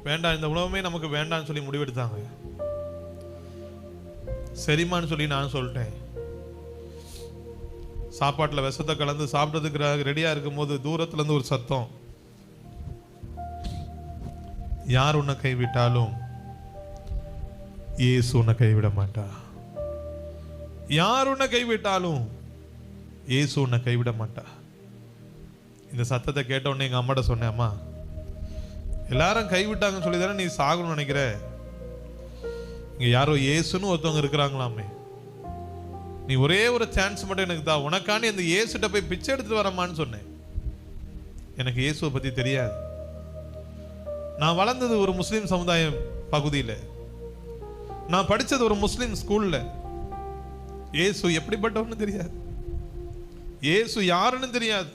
வேண்டாம், இந்த உலகமே நமக்கு வேண்டாம்னு சொல்லி முடிவெடுத்தாங்க. சரிமான்னு சொல்லி நான் சொல்லிட்டேன். சாப்பாட்டில் விஷத்தை கலந்து சாப்பிட்றதுக்கு ரெடியா இருக்கும் போது தூரத்துல இருந்து ஒரு சத்தம், யார் உன்னை கைவிட்டாலும் இயேசு உன்னை கைவிட மாட்டா. யார் உன்னை கைவிட்டாலும் இயேசு உன்னை கைவிட மாட்டா. இந்த சத்தத்தை கேட்ட உடனே எங்க அம்மாட்ட சொன்னேன், அம்மா எல்லாரும் கைவிட்டாங்கன்னு சொல்லி தானே நீ சாகணும்னு நினைக்கிற? இங்க யாரோ இயேசுன்னு ஒருத்தவங்க இருக்கிறாங்களாமே, நீ ஒரே ஒரு சான்ஸ் மட்டும் எனக்கு தான், உனக்காண்டி அந்த இயேசுட்ட போய் பிச்சை எடுத்துட்டு வரமான்னு சொன்னேன். எனக்கு இயேசுவை பத்தி தெரியாது. நான் வளர்ந்தது ஒரு முஸ்லீம் சமுதாயம் பகுதியில், நான் படிச்சது ஒரு முஸ்லீம் ஸ்கூல்ல. இயேசு எப்படிப்பட்டவன்னு தெரியாது, இயேசு யாருன்னு தெரியாது,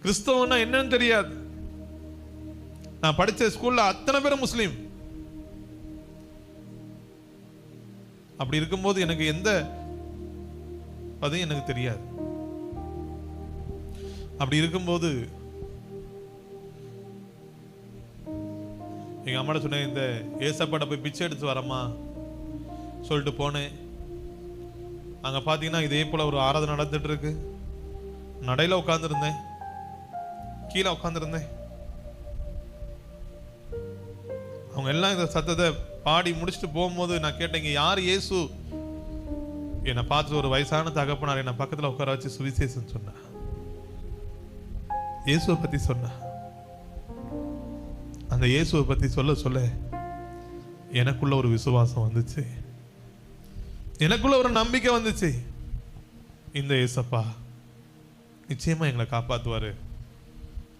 கிறிஸ்தவன்னா என்னன்னு தெரியாது. நான் படிச்ச ஸ்கூல்ல அத்தனை பேரும் முஸ்லீம். அப்படி இருக்கும்போது எனக்கு எந்த பதையும் எனக்கு தெரியாது. அப்படி இருக்கும்போது எங்க அம்மாட்ட சொன்னேன், இந்த ஏசப்பாட்ட போய் பிச்சை எடுத்து வரமா சொல்லிட்டு போனேன். அங்க பாத்தீங்கன்னா இதே போல ஒரு ஆராதனை நடந்துட்டு இருக்கு. நடையில உட்கார்ந்துருந்தேன், கீழே உட்கார்ந்துருந்தேன். அவங்க எல்லாம் இந்த சத்தத்தை பாடி முடிச்சுட்டு போகும்போது நான் கேட்டேன், யார் இயேசு? என்னை பார்த்துட்டு ஒரு வயசான தகப்பனார் என்னை பக்கத்துல உட்கார வச்சு சுவிசேஷம் சொன்னா, இயேசுவை பத்தி சொன்னா. அந்த இயேசுவை பத்தி சொல்ல சொல்ல எனக்குள்ள ஒரு விசுவாசம் வந்துச்சு, எனக்குள்ள ஒரு நம்பிக்கை வந்துச்சு. இந்த இயேசப்பா நிச்சயமா எங்களை காப்பாத்துவாரு,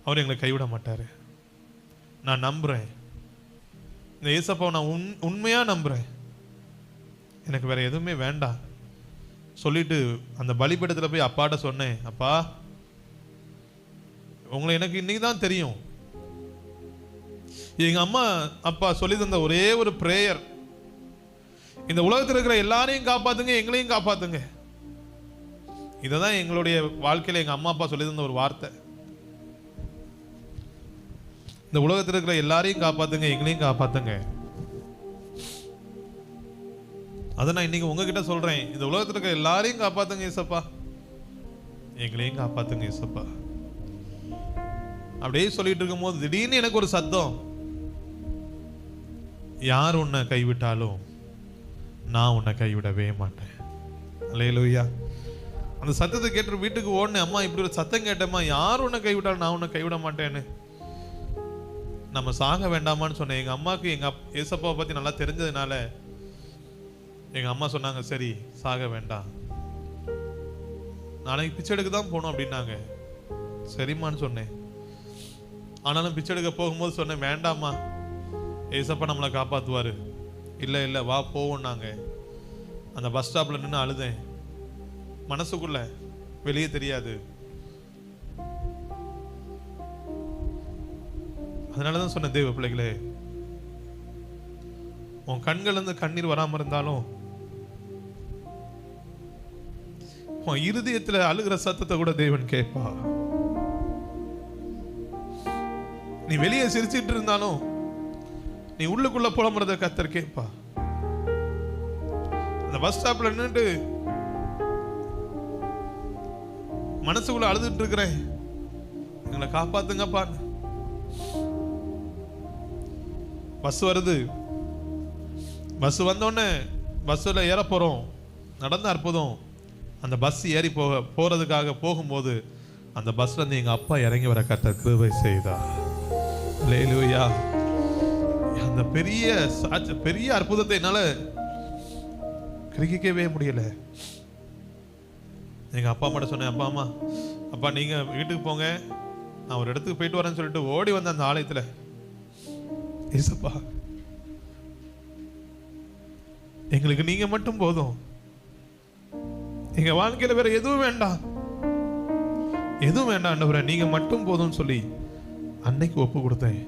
அவர் எங்களை கைவிட மாட்டாரு, நான் நம்புறேன். இந்த இயேசப்பாவை நான் உண்மையா நம்புறேன், எனக்கு வேற எதுவுமே வேண்டாம் சொல்லிட்டு அந்த பலிபீடத்துல போய் அப்பாட்ட சொன்னேன், அப்பா உங்களை எனக்கு இன்னைக்கு தான் தெரியும். எங்க அம்மா அப்பா சொல்லி தந்த ஒரே ஒரு பிரேயர், இந்த உலகத்தில் இருக்கிற எல்லாரையும் காப்பாத்துங்க, எங்களையும் காப்பாத்துங்க. இததான் எங்களுடைய வாழ்க்கையில எங்க அம்மா அப்பா சொல்லி தந்த ஒரு வார்த்தை. இந்த உலகத்தில் இருக்கிற எல்லாரையும் காப்பாத்துங்க, எங்களையும் காப்பாத்துங்க. அதை நான் இன்னைக்கு உங்ககிட்ட சொல்றேன், இந்த உலகத்தில் இருக்கிற எல்லாரையும் காப்பாத்துங்க ஏசப்பா, எங்களையும் காப்பாத்துங்க ஏசப்பா. அப்படியே சொல்லிட்டு இருக்கும் போது திடீர்னு எனக்கு ஒரு சத்தம், யார் உன்னை கைவிட்டாலும் நான் உன்னை கைவிடவே மாட்டேன். அல்லேலூயா. அந்த சத்தத்தை கேட்டு வீட்டுக்கு ஓடனே, அம்மா இப்படி ஒரு சத்தம் கேட்டேம்மா, யார் உன்னை கைவிட்டாலும் நான் உன்னை கைவிட மாட்டேன்னு. நம்ம சாக வேண்டாமான்னு சொன்னேன். எங்க அம்மாவுக்கு எங்க ஏசப்பாவை பத்தி நல்லா தெரிஞ்சதுனால எங்க அம்மா சொன்னாங்க, சரி சாக வேண்டாம், நாளைக்கு பிச்சை எடுக்க தான் போனோம் அப்படின்னாங்க. சரிம்மான்னு சொன்னேன். ஆனாலும் பிச்சை எடுக்க போகும்போது சொன்னேன், வேண்டாம்மா ஏசப்பா நம்மளை காப்பாத்துவாரு, இல்லை இல்லை வா போவோம்னாங்க. அந்த பஸ் ஸ்டாப்ல நின்று அழுதேன், மனசுக்குள்ள, வெளியே தெரியாது. அதனாலதான் சொன்ன, தேவ பிள்ளைகளே, உன் கண்கள் இருந்து கண்ணீர் வராம இருந்தாலும் உன் இருதயத்துல அழுகிற சத்தத்தை கூட தேவன் கேட்பா. நீ வெளியே சிரிச்சிட்டு இருந்தாலும் நீ உள்ளுக்குள்ள புலம்புறத கர்த்தர் கேட்பா. அந்த பஸ் ஸ்டாப்ல நின்று மனசுக்குள்ள அழுதுட்டு இருக்கிறேன், எங்களை காப்பாத்துங்கப்பா. பஸ் வருது, பஸ் வந்தோடனே பஸ்ஸில் ஏற போகிறோம். நடந்த அற்புதம், அந்த பஸ் ஏறி போறதுக்காக போகும்போது அந்த பஸ்ல இருந்து எங்க அப்பா இறங்கி வர கர்த்தர் கிருபை செய்தார். அல்லேலூயா. அந்த பெரிய அற்புதத்தை என்னால கிரகிக்கவே முடியல. எங்க அப்பா மட்டும் சொன்னேன், அப்பா நீங்க வீட்டுக்கு போங்க, நான் ஒரு இடத்துக்கு போயிட்டு வரேன்னு சொல்லிட்டு ஓடி வந்த அந்த ஆலயத்துல, ஏசப்பா எங்களுக்கு நீங்க மட்டும் போதும், எங்க வாழ்க்கையில வேற எதுவும் வேண்டாம் ஆண்டவரே, நீங்க மட்டும் போதும்னு சொல்லி அன்னைக்கு ஒப்பு கொடுத்தேன்.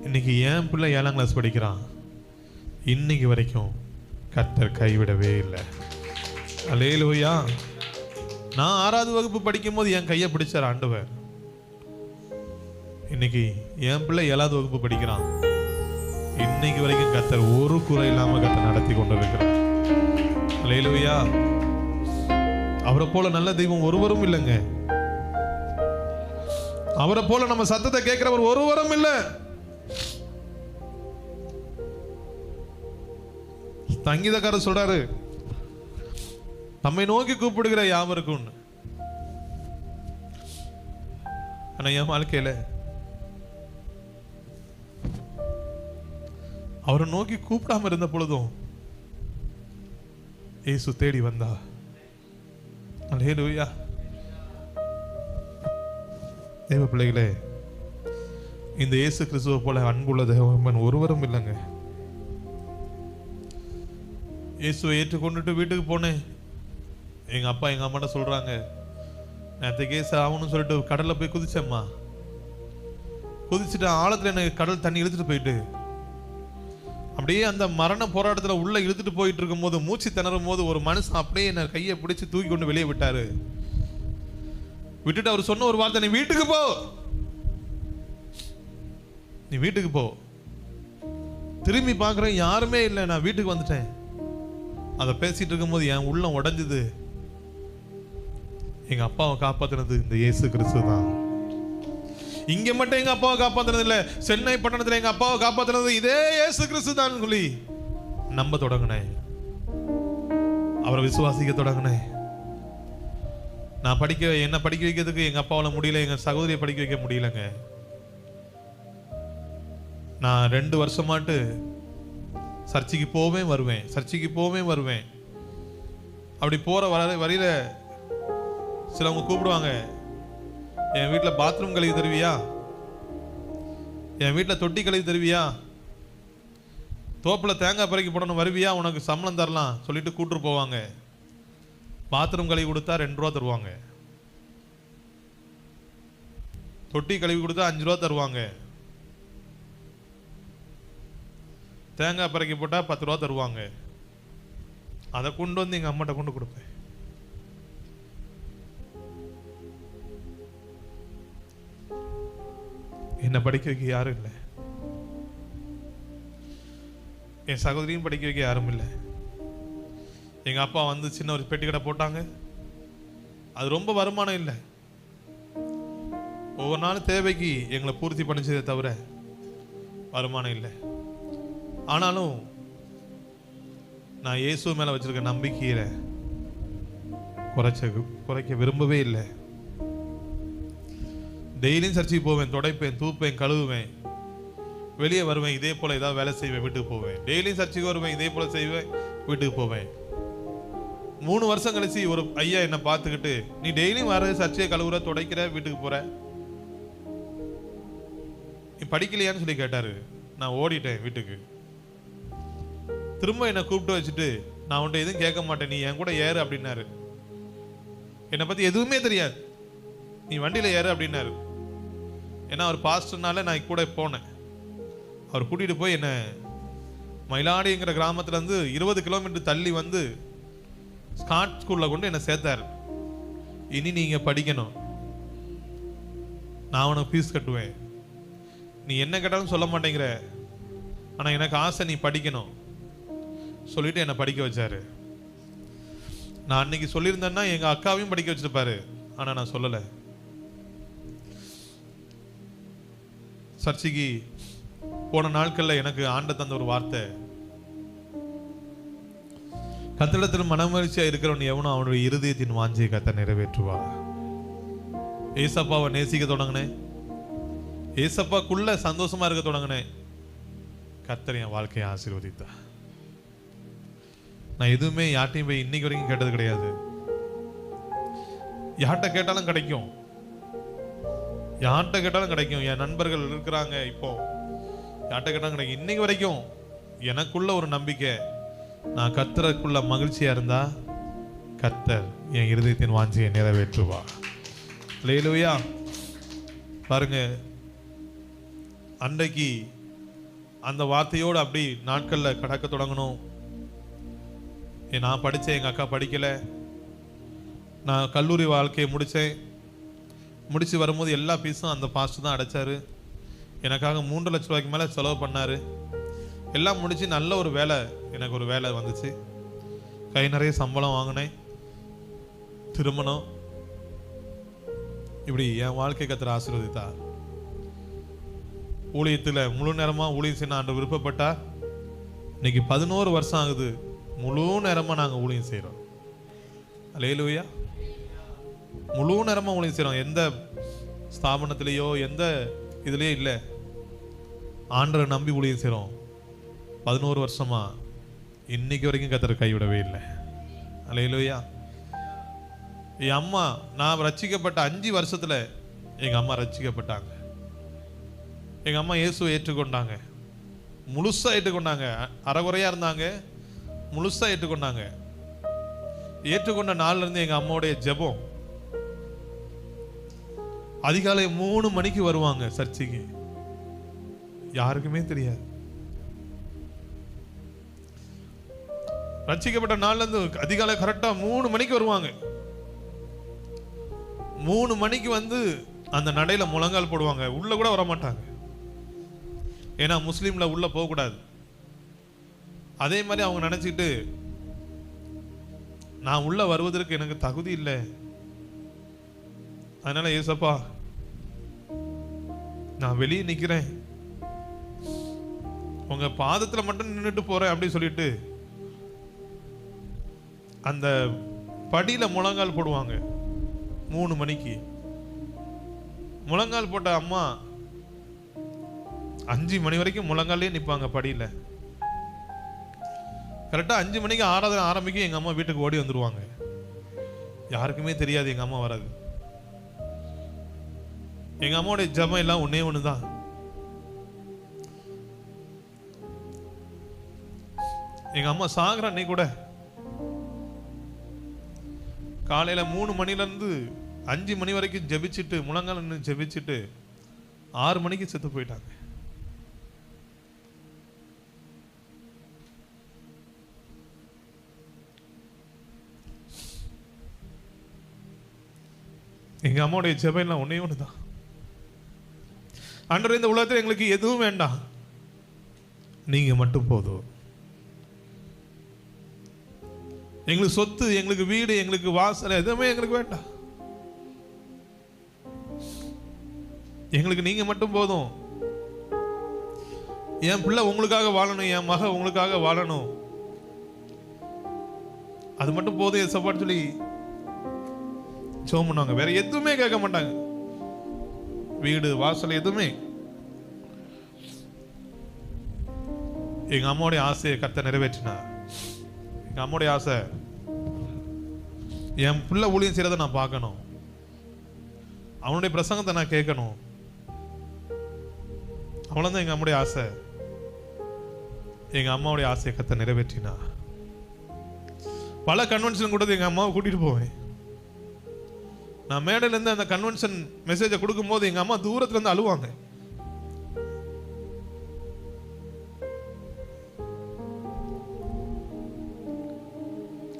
இன்னைக்கு என் பிள்ளை 7ஆம் கிளாஸ் படிக்கிறான். இன்னைக்கு வரைக்கும் கர்த்தர் கைவிடவே இல்லை. அல்லேலூயா. நான் 6வது வகுப்பு படிக்கும் போது என் கையை பிடிச்சார் ஆண்டவர். இன்னைக்கு என் பிள்ளை 7வது வகுப்பு படிக்கிறான். இன்னைக்கு வரைக்கும் கர்த்தர் ஒரு குறை இல்லாம கர்த்தர் நடத்தி கொண்டிருக்கிறார். அல்லேலூயா. அவரை போல நல்ல தெய்வம் ஒருவரும் இல்லைங்க. அவரை போல நம்ம சத்தத்தை கேட்கிறவர் ஒருவரும் இல்லை. சங்கீதக்காரர் சொல்றாரு, நம்மை நோக்கி கூப்பிடுகிற யாவருக்கும். ஆனா என் வாழ்க்கையில அவரை நோக்கி கூப்பிடாம இருந்த பொழுதும் இயேசு தேடி வந்தா. அல்லேலூயா. தேவ பிள்ளைகளே, இந்த இயேசு கிறிஸ்துவை போல அன்புள்ள தேவன் ஒருவரும் இல்லைங்க. இயேசுவை ஏற்றுக்கொண்டுட்டு வீட்டுக்கு போனேன். எங்க அப்பா எங்க அம்மாட்ட சொல்றாங்க, நேற்று கேஸ் ஆகணும்னு சொல்லிட்டு கடல்ல போய் குதிச்சேம்மா. குதிச்சுட்டு ஆழத்துல எனக்கு கடல் தண்ணி இழுத்துட்டு போயிட்டு அப்படியே அந்த மரண போராட்டத்துல உள்ள இழுத்துட்டு போயிட்டு இருக்கும் போது, மூச்சு திணறும் போது ஒரு மனுஷன் அப்படியே என்ன கையை பிடிச்சு தூக்கி கொண்டு வெளியே விட்டாரு. விட்டுட்டு அவர் சொன்ன ஒரு வார்த்தை, நீ வீட்டுக்கு போ, நீ வீட்டுக்கு போ. திரும்பி பார்க்குறேன், யாருமே இல்லை. நான் வீட்டுக்கு வந்துட்டேன். அதை பேசிட்டு இருக்கும்போது என் உள்ளம் உடைஞ்சது. எங்க அப்பாவை காப்பாத்தினது இந்த இயேசு கிறிஸ்து தான். இங்க மட்டும் எங்க அப்பாவை காப்பாத்தினது இல்ல, சென்னை பட்டணத்துல எங்க அப்பாவை காப்பாத்தினது இதே இயேசு கிறிஸ்து தான் சொல்லி நம்ப தொடங்கினேன். அவரை விசுவாசிக்க தொடங்கினேன். நான் என்ன படிக்க வைக்கிறதுக்கு எங்க அப்பாவால முடியல, எங்க சகோதரியை படிக்க வைக்க முடியலங்க. நான் 2 வருஷமாட்டு சர்ச்சைக்கு போவேன் வருவேன். அப்படி போற வரையில சிலவங்க கூப்பிடுவாங்க, என் வீட்டில் பாத்ரூம் கழுவி தருவியா, என் வீட்டில் தொட்டி கழுவி தருவியா, தோப்பில் தேங்காய் பறக்கி போடணும் வருவியா, உனக்கு சம்பளம் தரலாம் சொல்லிட்டு கூப்பிட்டு போவாங்க. பாத்ரூம் கழுவி கொடுத்தா 2 ரூபா தருவாங்க, தொட்டி கழுவி கொடுத்தா 5 ரூபா தருவாங்க, தேங்காய் பறக்கி போட்டால் 10 ரூபா தருவாங்க. அதை கொண்டு வந்து எங்கள் அம்மாட்ட கொண்டு கொடுப்பேன். என்னை படிக்க வைக்க யாரும் இல்லை, என் சகோதரியும் படிக்க வைக்க யாரும் இல்லை. எங்கள் அப்பா வந்து சின்ன ஒரு பெட்டி கடை போட்டாங்க. அது ரொம்ப வருமானம் இல்லை, ஒவ்வொரு நாளும் தேவைக்கு எங்களை பூர்த்தி பண்ணிச்சதே தவிர வருமானம் இல்லை. ஆனாலும் நான் இயேசு மேல வச்சிருக்க நம்பிக்கையில குறைக்க விரும்பவே இல்லை. டெய்லியும் சர்ச்சைக்கு போவேன், துடைப்பேன், தூப்பேன், கழுவுவேன், வெளியே வருவேன், இதே போல ஏதாவது வேலை செய்வேன், வீட்டுக்கு போவேன். டெய்லியும் சர்ச்சைக்கு வருவேன், இதே போல செய்வேன், வீட்டுக்கு போவேன். 3 வருஷம் கழிச்சு ஒரு ஐயா என்னை பார்த்துக்கிட்டு, நீ டெய்லியும் வர சர்ச்சையை கழுவுற, துடைக்கிற, வீட்டுக்கு போற, நீ படிக்கலையான்னு சொல்லி கேட்டாரு. நான் ஓடிட்டேன் வீட்டுக்கு. திரும்ப என்னை கூப்பிட்டு வச்சுட்டு, நான் உன்ட்ட எதுவும் கேட்க மாட்டேன், நீ என் கூட ஏறு அப்படின்னாரு. என்னை பத்தி எதுவுமே தெரியாது, நீ வண்டியில ஏறு அப்படின்னாரு. ஏன்னா அவர் பாஸ்டர்னால நான் கூட போனேன். அவர் கூட்டிட்டு போய் என்ன மயிலாடிங்கிற கிராமத்துல இருந்து 20 கிலோமீட்டர் தள்ளி வந்து ஸ்காட் ஸ்கூல்ல கொண்டு என்னை சேர்த்தாரு. இனி நீங்க படிக்கணும், நான் உனக்கு ஃபீஸ் கட்டுவேன், நீ என்ன கேட்டாலும் சொல்ல மாட்டேங்கிற, ஆனா எனக்கு ஆசை நீ படிக்கணும் சொல்லிட்டு என்னை படிக்க வச்சாரு. நான் அன்னைக்கு சொல்லியிருந்தேன்னா எங்க அக்காவையும் படிக்க வச்சிருப்பாரு, ஆனா நான் சொல்லலை. சர்ச்சைக்கு போன நாட்கள்ல எனக்கு ஆண்ட தந்த ஒரு வார்த்தை, கர்த்தரிடத்தில் மனமகிழ்ச்சியா இருக்கிறவன் எவனும் அவனுடைய இருதயத்தின் வாஞ்சையை கர்த்தர் நிறைவேற்றுவார். ஏசப்பாவை நேசிக்க தொடங்கினேன், ஏசப்பாக்குள்ள சந்தோஷமா இருக்க தொடங்கினேன். கர்த்தர் என் வாழ்க்கையை ஆசீர்வதித்தார். நான் எதுவுமே யார்ட்டையும் போய் இன்னைக்கு வரைக்கும் கேட்டது கிடையாது. யார்கிட்ட கேட்டாலும் கிடைக்கும், யார்கிட்ட கேட்டாலும் கிடைக்கும். என் நண்பர்கள் இருக்கிறாங்க, இப்போ யார்கிட்ட கேட்டாலும் கிடைக்கும். இன்னைக்கு வரைக்கும் எனக்குள்ள ஒரு நம்பிக்கை, நான் கர்த்தருக்குள்ள மகிழ்ச்சியா இருந்தா கர்த்தர் என் இருதயத்தின் வாஞ்சியை நிறைவேற்றுவா. அல்லேலூயா. பாருங்க, அன்றைக்கு அந்த வார்த்தையோடு அப்படி நாட்கள்ல கடக்க தொடங்கணும். நான் படித்தேன், எங்கள் அக்கா படிக்கலை. நான் கல்லூரி வாழ்க்கையை முடித்தேன். முடித்து வரும்போது எல்லா ஃபீஸும் அந்த பாஸ்டர் தான் அடைச்சார். எனக்காக 3 லட்ச ரூபாய்க்கு மேலே செலவு பண்ணார். எல்லாம் முடித்து நல்ல ஒரு வேலை, எனக்கு ஒரு வேலை வந்துச்சு. கை நிறைய சம்பளம் வாங்கினேன். திருமணம். இப்படி என் வாழ்க்கை கர்த்தர் ஆசீர்வதித்தார். ஊழியத்தில் முழு நேரமாக ஊழியம் செய்ய நான் விருப்பப்பட்டா. இன்னைக்கு 11 வருஷம் ஆகுது, முழு நேரமாக நாங்கள் ஊழியம் செய்கிறோம். அல்லேலூயா. முழு நேரமாக ஊழியம் செய்கிறோம். எந்த ஸ்தாபனத்திலேயோ எந்த இதுலேயோ இல்லை, ஆண்டரை நம்பி ஊழியம் செய்கிறோம். 11 வருஷமா இன்னைக்கு வரைக்கும் கர்த்தர் கைவிடவே இல்லை. அல்லேலூயா. என் அம்மா, நான் ரட்சிக்கப்பட்ட 5 வருஷத்துல எங்கள் அம்மா ரட்சிக்கப்பட்டாங்க. எங்கள் அம்மா இயேசுவை ஏற்றுக்கொண்டாங்க, முழுசாக ஏற்றுக்கொண்டாங்க. அறகுறையாக இருந்தாங்க, முழுசாக ஏற்றுக்கொண்டாங்க. ஏற்றுக்கொண்ட நாள்ல இருந்து எங்கள் அம்மாவுடைய ஜெபம், அதிகாலை 3 மணிக்கு வருவாங்க சர்ச்சைக்கு. யாருக்குமே தெரியாது. ரட்சிக்கப்பட்ட நாள்ல இருந்து அதிகாலை கரெக்டா 3 மணிக்கு வருவாங்க. 3 மணிக்கு வந்து அந்த நடையில முழங்கால் போடுவாங்க. உள்ள கூட வர மாட்டாங்க, ஏன்னா முஸ்லீம்ல உள்ள போகக்கூடாது. அதே மாதிரி அவங்க நினைச்சிட்டு, நான் உள்ள வருவதற்கு எனக்கு தகுதி இல்லை, அதனால ஏசப்பா நான் வெளியே நிக்கிறேன், உங்க பாதத்துல மட்டும் நின்றுட்டு போறேன் அப்படின்னு சொல்லிட்டு அந்த படியில முழங்கால் போடுவாங்க. 3 மணிக்கு முழங்கால் போட்ட அம்மா 5 மணி வரைக்கும் முழங்காலே நிற்பாங்க படியில. கரெக்டா 5 மணிக்கு ஆராதனை ஆரம்பிக்கும், எங்க அம்மா வீட்டுக்கு ஓடி வந்துருவாங்க. யாருக்குமே தெரியாது எங்க அம்மா வராது. எங்க அம்மாவுடைய ஜெபம் எல்லாம் ஒன்னே ஒண்ணுதான், எங்க அம்மா சாகுற அன்னைக்கு கூட காலையில 3 மணில இருந்து 5 மணி வரைக்கும் ஜெபிச்சுட்டு, முழங்கால் நின்று ஜெபிச்சுட்டு 6 மணிக்கு செத்து போயிட்டாங்க. எங்க அம்மாவுடைய ஜெபம் எல்லாம் ஒன்னே ஒண்ணுதான், ஆண்டவரே இந்த உலகத்தில் எங்களுக்கு எதுவும் வேண்டாம், நீங்க மட்டும் போதும். எங்களுக்கு சொத்து, எங்களுக்கு வீடு, எங்களுக்கு வாசல் எதுவுமே எங்களுக்கு வேண்டாம், எங்களுக்கு நீங்க மட்டும் போதும். என் பிள்ளை உங்களுக்காக வாழணும், என் மக உங்களுக்காக வாழணும், அது மட்டும் போதும் ஏசப்பான்னு சொல்லி ஜெபம் பண்ணுவாங்க. வேற எதுவுமே கேட்க மாட்டாங்க, வீடு வாசல் எதுவுமே. எங்க அம்மாவுடைய ஆசையை கர்த்தர் நிறைவேற்றினா. எங்க அம்மாவுடைய ஆசை, என் பிள்ளை ஊழியம் செய்யறதை நான் பார்க்கணும், அவனுடைய பிரசங்கத்தை நான் கேட்கணும். அவ்வளவுதான் எங்க அம்மாவுடைய ஆசை. எங்க அம்மாவுடைய ஆசையை கர்த்தர் நிறைவேற்றினா. பல கன்வென்ஷன் கூட எங்க அம்மாவை கூட்டிட்டு போவேன். நான் மேடையில இருந்து அந்த கன்வென்ஷன் மெசேஜை கொடுக்கும் போது எங்க அம்மா தூரத்துல இருந்து அழுவாங்க.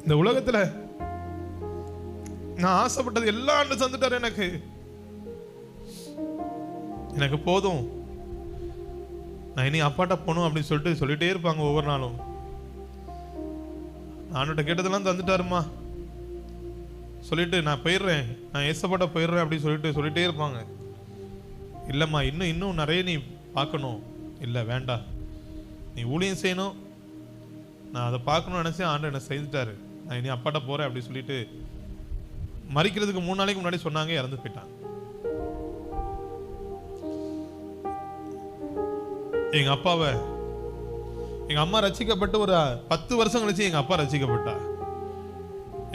இந்த உலகத்துல நான் ஆசைப்பட்டது எல்லாம் ஆண்டு தந்துட்டாரு எனக்கு, எனக்கு போதும், நான் இனி அப்பாட்ட போகணும் அப்படின்னு சொல்லிட்டே இருப்பாங்க ஒவ்வொரு நாளும். ஆண்டுகிட்ட கேட்டதெல்லாம் தந்துட்டாருமா சொல்லிட்டு நான் போயிடுறேன், நான் ஏசப்பாட்ட போயிடுறேன் அப்படின்னு சொல்லிட்டே இருப்பாங்க. இல்லைம்மா, இன்னும் நிறைய நீ பார்க்கணும். இல்லை வேண்டாம், நீ ஊழியம் செய்யணும், நான் அதை பார்க்கணும்னு நினச்சேன், ஆண்டவர் என்ன செய்துட்டாரு. நான் இனி அப்பாட்ட போகிறேன் அப்படி சொல்லிட்டு மறிக்கிறதுக்கு 3 நாளைக்கு முன்னாடி சொன்னாங்க, இறந்து போயிட்டாங்க. எங்கள் அப்பாவை எங்கள் அம்மா ரசிக்கப்பட்டு ஒரு 10 வருஷம் கழிச்சு எங்கள் அப்பா ரசிக்கப்பட்டா.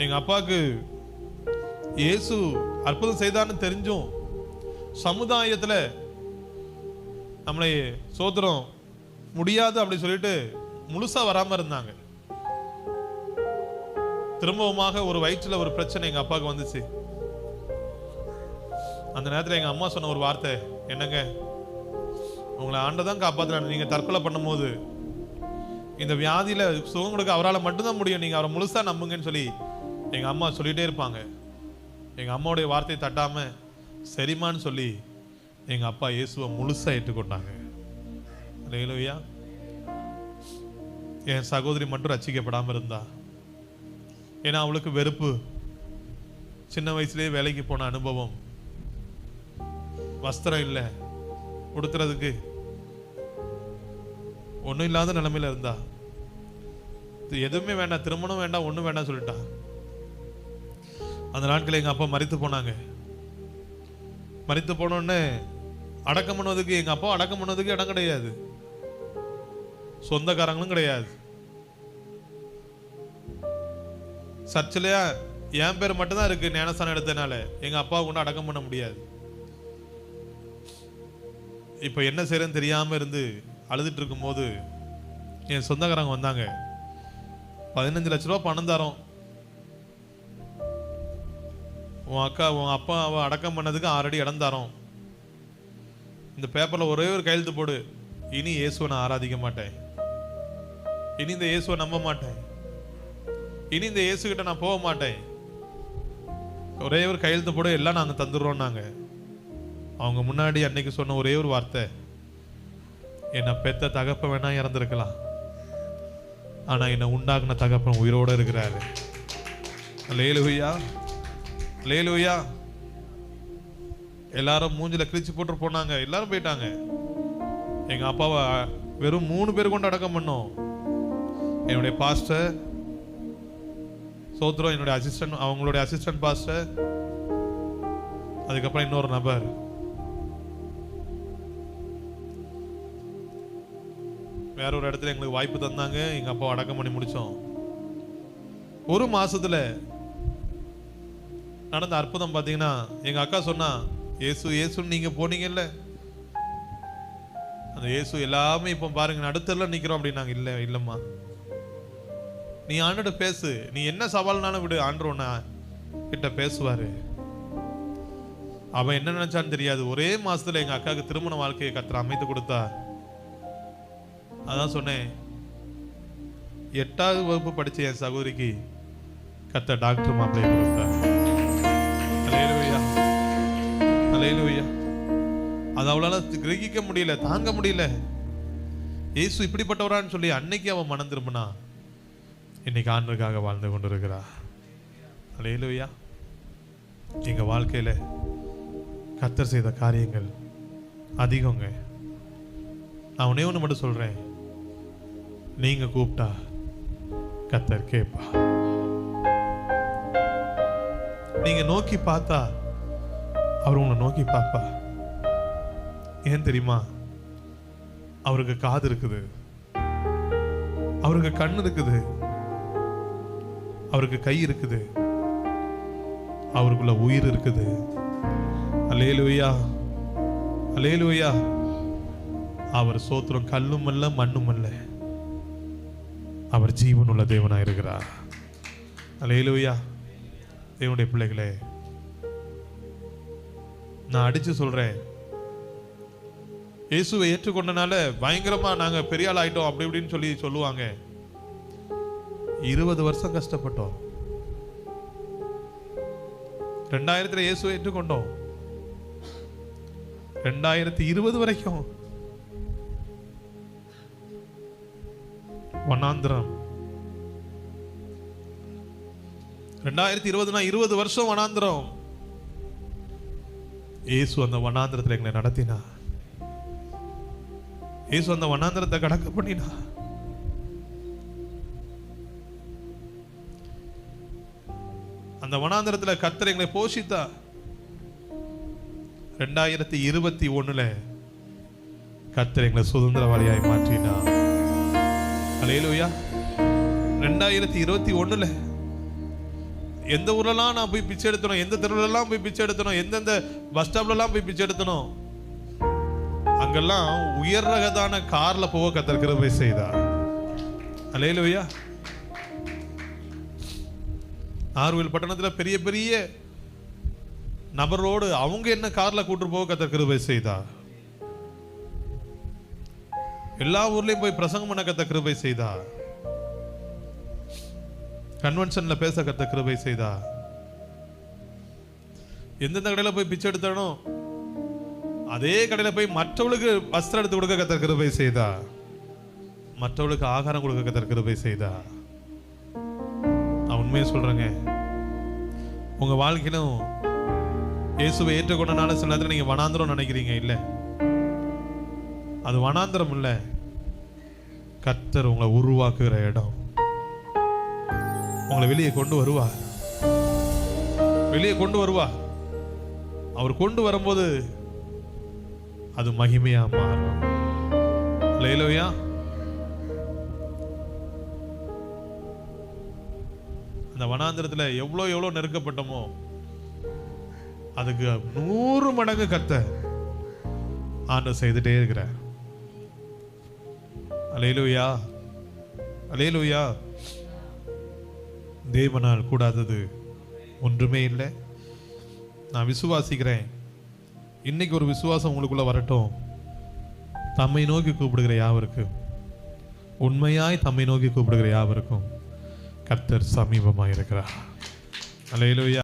எங்கள் அப்பாவுக்கு இயேசு அற்புதம் செய்தான்னு தெரிஞ்சும் சமுதாயத்தில் நம்மளை சோதரம் முடியாது அப்படி சொல்லிட்டு முழுசா வராமல் இருந்தாங்க. திரும்பவுமாக ஒரு வயிற்றில் ஒரு பிரச்சனை எங்கள் அப்பாவுக்கு வந்துச்சு. அந்த நேரத்தில் எங்கள் அம்மா சொன்ன ஒரு வார்த்தை, என்னங்க உங்களை ஆண்டதான் காப்பாற்றுறாங்க, நீங்கள் தற்கொலை பண்ணும் போது இந்த வியாதியில் சுகம் கொடுக்க அவரால் மட்டும்தான் முடியும், நீங்கள் அவரை முழுசா நம்புங்கன்னு சொல்லி எங்கள் அம்மா சொல்லிகிட்டே இருப்பாங்க. எங்கள் அம்மாவுடைய வார்த்தையை தட்டாமல் சரிமான்னு சொல்லி எங்கள் அப்பா இயேசுவை முழுசாக ஏற்றுக்கொண்டாங்க. அல்லேலூயா. என் சகோதரி மட்டும் ரட்சிக்கப்படாமல் இருந்தா. ஏன்னா அவளுக்கு வெறுப்பு, சின்ன வயசுலேயே வேலைக்கு போன அனுபவம், வஸ்திரம் இல்லை உடுத்துறதுக்கு, ஒன்றும் இல்லாத நிலைமையில இருந்தா. எதுவுமே வேண்டாம், திருமணம் வேண்டாம், ஒன்றும் வேண்டாம் சொல்லிட்டா. அந்த நாட்களில் எங்கள் அப்பா மரித்து போனாங்க. மரித்து போனோடனே அடக்கம் பண்ணுவதுக்கு எங்கள் அப்பா அடக்கம் பண்ணுவதுக்கு இடம் கிடையாது, சொந்தக்காரங்களும் கிடையாது. சர்ச்சிலையா என் பேர் மட்டும்தான் இருக்கு, ஞானஸ்தானம் எடுத்ததுனால எங்கள் அப்பாவை கொண்டு அடக்கம் பண்ண முடியாது. இப்போ என்ன செய்யறேன்னு தெரியாமல் இருந்து அழுதுட்டு இருக்கும்போது என் சொந்தக்காரங்க வந்தாங்க. 15 லட்ச ரூபா பணம் தரோம், உன் அக்கா உன் அப்பா அவ அடக்கம் பண்ணதுக்கு 6 அடி இடம் தரோம், இந்த பேப்பரில் ஒரே ஒரு கையெழுத்து போடு, இனி இயேசுவை நான் ஆராதிக்க மாட்டேன், இனி இந்த இயேசுவை நம்ப மாட்டேன், இனி இந்த இயேசுகிட்ட நான் போக மாட்டேன், ஒரே ஒரு கையெழுத்து போடு, எல்லாம் நாங்கள் தந்துடுறோம். நாங்கள் அவங்க முன்னாடி அன்னைக்கு சொன்ன ஒரே ஒரு வார்த்தை, என்னை பெத்த தகப்ப வேணா இறந்துருக்கலாம், ஆனால் என்னை உண்டாக்குன தகப்பன் உயிரோடு இருக்கிறாரு. அல்லேலூயா, அல்லேலூயா. எல்லாரும் மூஞ்சில கிழிச்சு போட்டு போனாங்க, எல்லாரும் போயிட்டாங்க. எங்கள் அப்பாவை வெறும் 3 பேர் கொண்டு அடக்கம் பண்ணோம். என்னுடைய பாஸ்டர் சோத்ரம், என்னுடைய அசிஸ்டன்ட், அவங்களுடைய அசிஸ்டன்ட் பாஸ்டர், அதுக்கப்புறம் இன்னொரு நபர். வேற ஒரு இடத்துல எங்களுக்கு வாய்ப்பு தந்தாங்க, எங்க அப்பா அடக்கம் பண்ணி முடிச்சோம். 1 மாசத்துல நடந்த அற்புதம் பார்த்தீங்கன்னா, எங்க அக்கா சொன்னா, இயேசு இயேசுன்னு நீங்க போனீங்கல்ல, அந்த இயேசு எல்லாமே இப்போ பாருங்க நடுத்தரில் நிற்கிறோம் அப்படின்னாங்க. இல்லை இல்லைம்மா, நீ ஆண்டோட பேசு, நீ என்ன சவால்னாலும் விடு, ஆண்டவனா கிட்ட பேசுவாரு. அவன் என்ன நினைச்சான்னு தெரியாது. ஒரே மாசத்துல எங்க அக்காவுக்கு திருமண வாழ்க்கையை கர்த்தர் அமைத்து கொடுத்தா. அதான் சொன்னேன், 8வது வகுப்பு படிச்ச என் சகோதரிக்கு கர்த்தர் டாக்டர் மாப்பிள்ளையை கொடுத்தார். அல்லேலூயா, அல்லேலூயா. அது அவளால கிரகிக்க முடியல, தாங்க முடியல. இயேசு இப்படிப்பட்டவரான்னு சொல்லி அன்னைக்கு அவன் மனம் திரும்பினா, இன்னைக்கு ஆண்டவருக்காக வாழ்ந்து கொண்டிருக்கிறா. அல்லேலூயா. எங்க வாழ்க்கையில கர்த்தர் செய்த காரியங்கள் அதிகங்க. நான் ஒண்ணே ஒன்று மட்டும் சொல்றேன், நீங்க கூப்பிட்டா கர்த்தர் கேட்பா. நீங்க நோக்கி பார்த்தா அவர் உங்களை நோக்கி பார்ப்பா. ஏன் தெரியுமா? அவருக்கு காது இருக்குது, அவருக்கு கண் இருக்குது, அவருக்கு கை இருக்குது, அவருக்குள்ள உயிர் இருக்குது. அல்லேலூயா, அல்லேலூயா. அவர் சோத்திரம் கல்லும் அல்ல மண்ணும் அல்ல, அவர் ஜீவன் உள்ள தேவனா இருக்கிறார். அல்லேலூயா. தேவனுடைய பிள்ளைகளே, நான் அடிச்சு சொல்றேன், இயேசுவை ஏற்றுக்கொண்டனால பயங்கரமா நாங்க பெரிய ஆள் ஆயிட்டோம் அப்படி இப்படின்னு சொல்லி சொல்லுவாங்க. 20 வருஷம் கஷ்டப்பட்டோம். 2000 இயேசுவை ஏற்றுக்கொண்டோம். 2020 வரைக்கும் வனாந்திரம். 2020 20 வருஷம் வனாந்திரம். இயேசு அந்த வனாந்திரத்தில் எங்களை நடத்தினா. இயேசு அந்த வனாந்திரத்தை கடக்க பண்ணினா. அந்த வனாந்தரத்தில் கர்த்தர் எங்களை போஷித்தார். 2021 கர்த்தர் எங்களை சுதந்திரவாளியாய் மாற்றினார். அல்லேலூயா. 2021 எந்த ஊர்லலாம் நான் போய் பிச்சை எடுத்தனோ, எந்த தெருவுலலாம் போய் பிச்சை எடுத்தனோ, எந்தெந்த பஸ் ஸ்டாப்லலாம் போய் பிச்சை எடுத்தனோ, அங்கெல்லாம் உயர் ரகதான கார்ல போக கர்த்தர் கிருபை செய்தார். அல்லேலூயா. ஆர்வில் பட்டணத்தில் பெரிய பெரிய நபரோடு அவங்க என்ன கார்ல கூட்டு போக கர்த்தர் கிருபை செய்தார். எல்லா ஊர்லயும் போய் பிரசங்கம் பண்ண கர்த்தர் கிருபை செய்தார். கன்வென்ஷன்ல பேச கர்த்தர் கிருபை செய்தார். எந்தெந்த கடையில போய் பிச்சை எடுத்தானோ அதே கடையில போய் மற்றவளுக்கு வஸ்திரம் எடுத்து கொடுக்க கர்த்தர் கிருபை செய்தார். மற்றவளுக்கு ஆகாரம் கொடுக்க கர்த்தர் கிருபை செய்தார். நான் உண்மையை சொல்றேங்க, உங்க வாழ்க்கையிலும் இயேசுவை ஏற்றுக்கொண்டனால சில நேரத்தில் நீங்க வனாந்திரம் நினைக்கிறீங்க. இல்ல, அது வனாந்திரம் இல்ல, கர்த்தர் உங்களை உருவாக்குகிற இடம். உங்களை வெளியே கொண்டு வருவார், வெளியே கொண்டு வருவார். அவர் கொண்டு வரும்போது அது மகிமையா மாறும். அல்லேலூயா. அந்த வனாந்திரத்தில் எவ்வளோ நெருக்கப்பட்டமோ அதுக்கு 100 மடங்கு கர்த்தர் ஆண்டவர் செய்துட்டே இருக்கிறார். அல்லேலூயா, அல்லேலூயா. தேவனால் கூடாதது ஒன்றுமே இல்லை. நான் விசுவாசிக்கிறேன். இன்னைக்கு ஒரு விசுவாசம் உங்களுக்குள்ள வரட்டும். தம்மை நோக்கி கூப்பிடுகிற யாவருக்கும், உண்மையாய் தம்மை நோக்கி கூப்பிடுகிற யாவருக்கும் கர்த்தர் சமீபமாக இருக்கிறார். அல்லேலூயா.